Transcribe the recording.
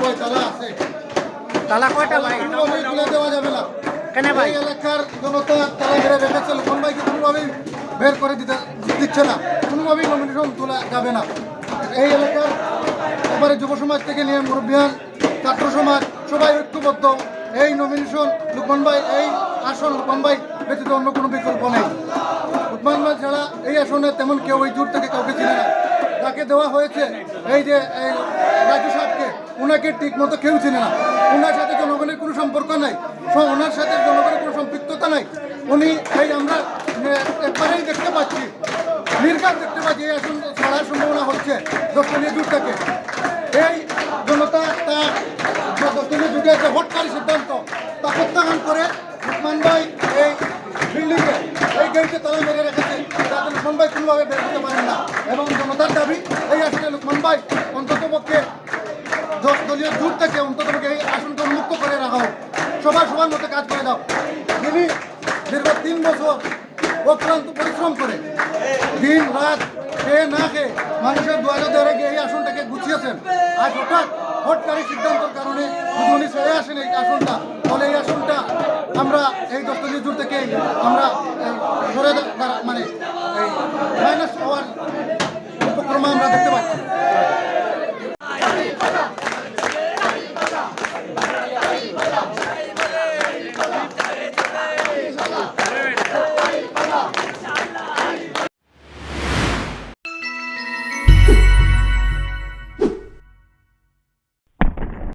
ভাই তালা আছে, তালা কয়টা ভাই? কোনোভাবেই তুলে দেওয়া যাবে না। কেন ভাই? এই এলাকার জনতা তালা মেরে রেখেছে, লোকন ভাইকে কোনোভাবেই বের করে দিচ্ছে না, কোনোভাবেই নমিনেশন তোলা যাবে না। এই এলাকার এবারে যুব সমাজ থেকে নিয়ে মুরব্বিয়ান, ছাত্র সমাজ সবাই ঐক্যবদ্ধ। এই নমিনেশন লোকমান ভাই, এই আসন লোকমান ভাই ব্যতীত অন্য কোনো বিকল্প নেই। লোকমান ভাই ছাড়া এই আসনে তেমন কেউ এই জোট থেকে কাউকে চিনে না। যাকে দেওয়া হয়েছে এই যে এই রাজু সাহেবকে, ওনাকে ঠিক মতো কেউ চিনে না। ওনার সাথে জনগণের কোনো সম্পর্ক নাই, ওনার সাথে জনগণের কোনো সম্পৃক্ততা নাই। উনি এই আমরা একবারেই দেখতে পাচ্ছি, নির্ঘাত দেখতে পাচ্ছি এই আসন ছাড়ার সম্ভাবনা হচ্ছে দর্শনীয় জোট থেকে। এই জনতা তার দর্শনীয় জোটে যে ভোটকারী সিদ্ধান্ত তা প্রত্যাখ্যান করে লোকমান ভাই এই বিল্ডিংয়ে এই গেটকে তালা মেরে রেখেছে, যাতে লোকমান ভাই কোনোভাবে বের হতে পারেন না। এবং জনতার দাবি এই আসনে লোকমান ভাই অন্তত পক্ষে দলীয় জোট থেকে অন্তত পক্ষে এই আসনকে উন্মুক্ত করে রাখা হোক, সবার মতো কাজ করে দাও। তিনি দীর্ঘ 3 বছর অক্লান্ত পরিশ্রম করে দিন রাত খেয়ে না খেয়ে মানুষের দুয়ারে দুয়ারে গিয়ে এই আসনটাকে গুছিয়েছেন। আজ হঠাৎ ভোটকারী সিদ্ধান্তের কারণে যদি উনি ছেড়ে আসেন এই আসনটা, তাহলে এই আসনটা আমরা এই দর্শনীয় জোট থেকে আমরা